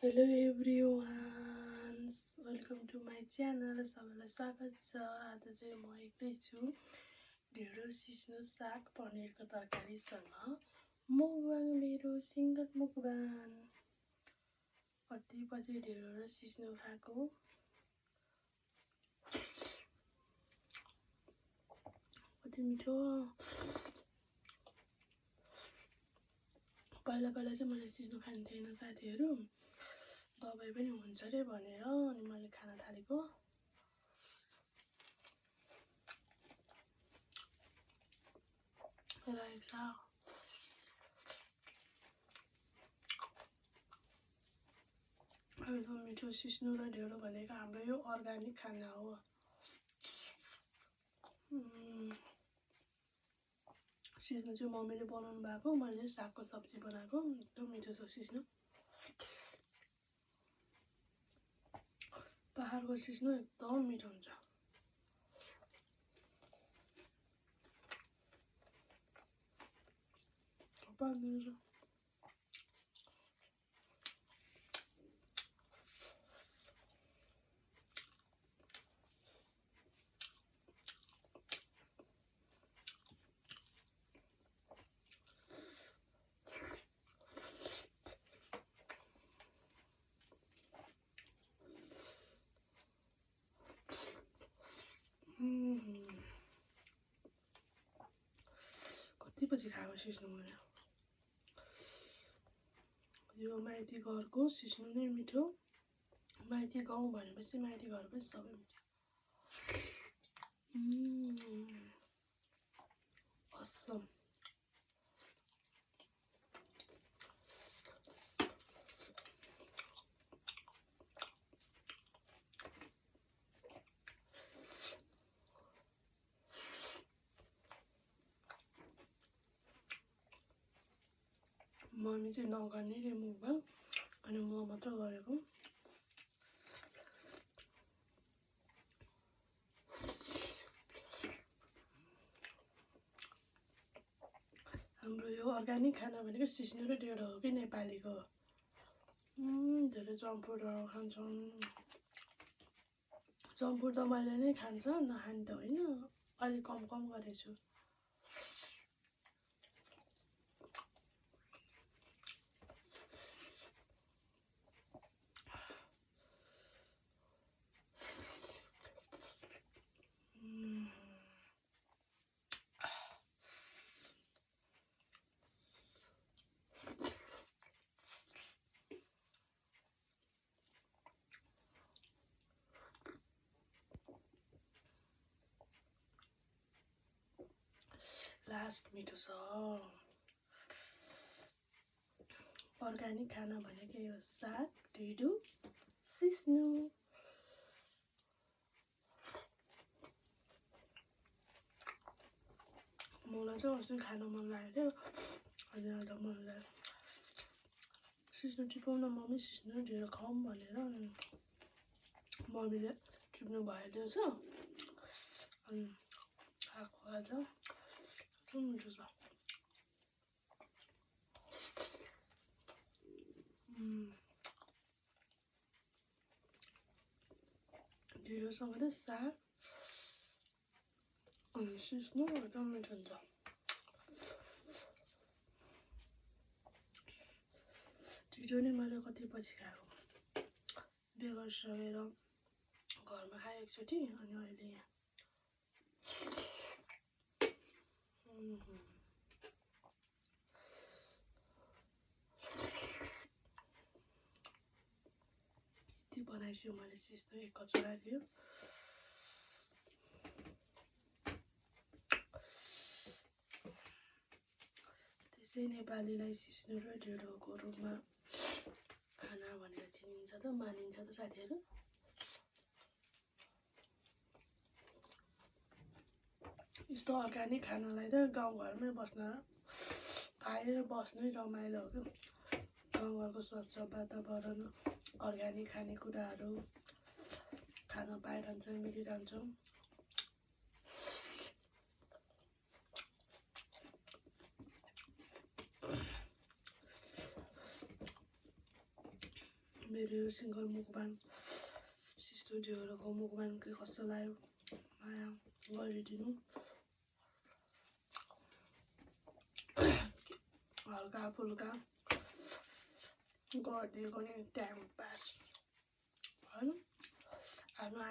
Hello everyone, welcome to my channel. सबैलाई स्वागत छ। आज चाहिँ म एक्लै छु। ढेँडो सिस्नो साग पनिरको तरकारीसँग मुखबाङ, मेरो सिङ्गल मुखबाङ। कति पछि ढेँडो र सिस्नो खाएको, कति मिठो। पहिला चाहिँ मैले सिस्नो खान्थेन साथीहरू, दबाई पनि हुन्छ अरे भनेर अनि मैले खान थालेको। रायो साग एकदम मिठो। सिस्नो र ढेँडो भनेको हाम्रो यो अर्ग्यानिक खाना हो। सिस्नो चाहिँ मम्मीले बनाउनु भएको, मैले सागको सब्जी बनाएको। एकदम मिठो छ सिस्नो। पहाडको सिस्नो एकदम मिठो हुन्छ। कति पछि खाएको सिस्नो मैले। यो माइती घरको सिस्नो नै मिठो। माइती गाउँ भनेपछि माइती घर पनि सबै मिठो। असम मम्मी चाहिँ नगर्ने रे मुखबाङ, अनि म मात्र गरेको। हाम्रो यो अर्ग्यानिक खाना भनेको सिस्नो र ढेँडो हो कि नेपालीको। धेरै जङ्कफुडहरू खान्छन्। जङ्कफुड त मैले नै खान्छ, नखाने त होइन, अलिक कम गरेको छु। लास्ट मिठो छ। अर्ग्यानिक खाना भनेको यो साग, ढेँडो, सिस्नो। मलाई चाहिँ अस्ति खान मन लागेको थियो, अनि आज मलाई सिस्नो टिपाउन मम्मी सिस्नो ढेँडो खाऊँ भनेर मम्मीले टिप्नु भइदिएछ। अनि खाएको आज एकदम मिठो छ। ढेँडोसँग त साग अनि सिस्नो एकदम मिठो हुन्छ। ढिँडो नै मैले कति पछि खाएको, बेगर सकेर घरमा खाएँ एकचोटि, अनि अहिले यहाँ। यति बनाएछु मैले सिस्नो, एक कचौरा थियो। त्यसै नेपालीलाई सिस्नो र ढेँडोको रूपमा खाना भनेर चिनिन्छ त, मानिन्छ त साथीहरू। यस्तो अर्ग्यानिक खानालाई त गाउँघरमै खाएर बस्नै रमाइलो हो क्या। गाउँघरको स्वच्छ वातावरण, अर्ग्यानिक खानेकुराहरू खान पाइरहन्छ, मिलिरहन्छौँ। मेरो यो सिङ्गल मुखबान सिस्टो ढेउरोको मुखबान कस्तो लाग्यो माया गरिदिनु। हल्का फुल्का गरिदिएको नि टाइम पास होइन। आफ्नो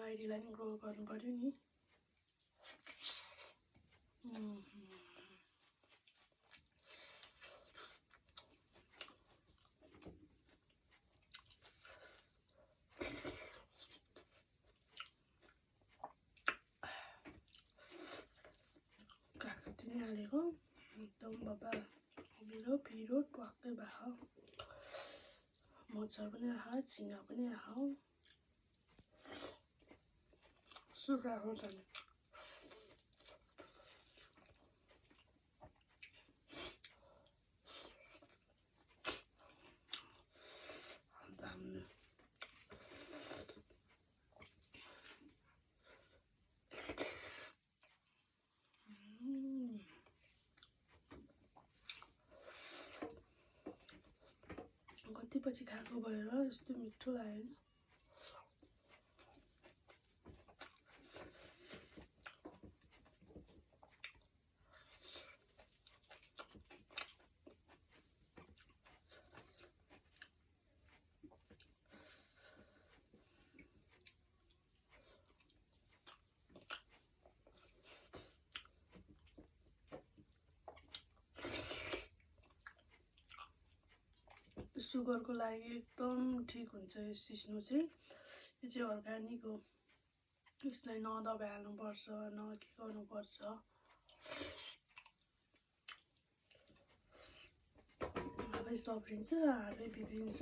आइडीलाई नि ग्रो गर्नु पर्यो नि। काकती नि हालेको एकदम बाबा पिरो टक्कै भयो। मोचा पनि आयो, झिँगा पनि आयो, सुकाएको त नि। कति पछि खाएको भएर यस्तो मिठो लाग्यो नि। सुगरको लागि एकदम ठिक हुन्छ यो सिस्नो चाहिँ। यो चाहिँ अर्ग्यानिक हो, यसलाई न दबाई हाल्नुपर्छ न के गर्नुपर्छ। आफै सप्रिन्छ, आफै बिग्रिन्छ,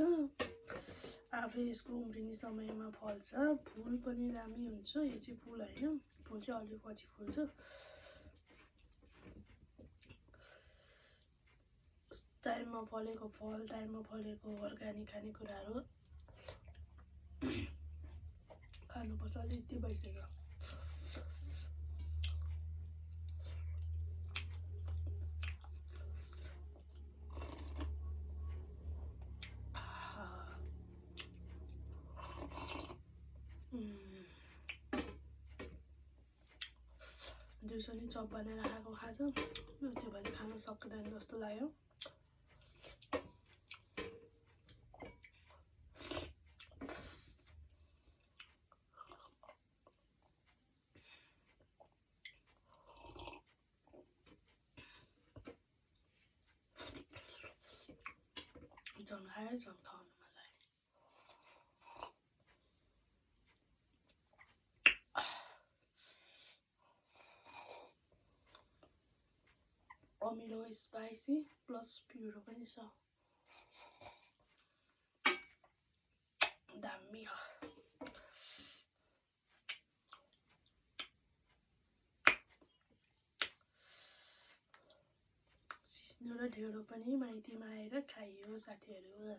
आफै यसको उम्रिने समयमा फल्छ। फुल पनि दामी हुन्छ। यो चाहिँ फुल होइन, फुल चाहिँ अलिक पछि फुल्छ। टाइममा फलेको फल, टाइममा फलेको अर्ग्यानिक खानेकुराहरू खानुपर्छ। अलिक यति भइसक्यो। दिउँसो नि चप बनाएर खाएको खान्छ, त्यो भएर खान सक्दैन जस्तो लाग्यो। झन् खायो झन् खाउनु मन लाग्यो। अमिलो स्पाइसी प्लस प्युरो पनि छ, दामी हो। सिस्नो र ढेँडो पनि माइतीमा आएर खाइयो साथीहरू।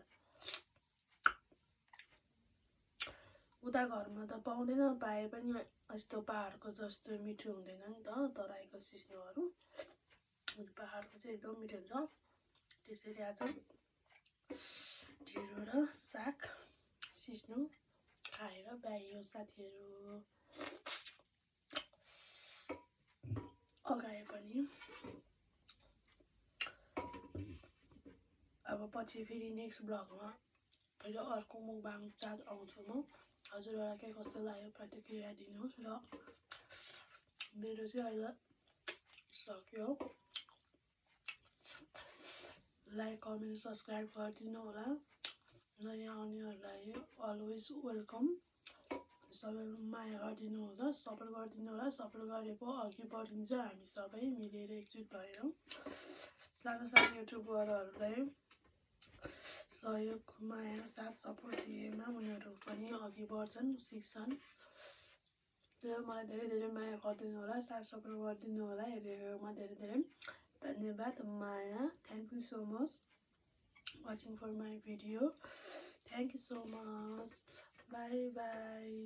उता घरमा त पाउँदैन, पाए पनि यस्तो पहाडको जस्तो मिठो हुँदैन नि त तराईको सिस्नोहरू। पहाडको चाहिँ एकदम मिठो हुन्छ। त्यसरी आज ढिँडो र साग सिस्नो खाएर ब्यायो साथीहरू। अगाए पनि अब पछि फेरि नेक्स्ट ब्लगमा फेरि अर्को मुखबाङ साथ आउँछु म। हजुरहरूलाई के कस्तो लाग्यो प्रतिक्रिया दिनुहोस्। र मेरो चाहिँ अहिले सक्यो। लाइक कमेन्ट सब्सक्राइब गरिदिनु होला। नयाँ आउनेहरूलाई अलवेज वेलकम। सबैलाई माया गरिदिनु होला, सपोर्ट गरिदिनु होला। सपोर्ट गरेको अघि बढिन्छ हामी सबै मिलेर एकजुट भएर। सानो सानो युट्युबरहरूलाई सहयोग माया साथ सपोर्ट दिएमा उनीहरू पनि अघि बढ्छन्, सिक्छन्। त्यो मलाई धेरै धेरै माया गरिदिनु होला, साथ सपोर्ट गरिदिनु होला। हेरेकोमा धेरै धेरै धन्यवाद माया। Thank you so much watching for my video. Thank you so much. Bye by.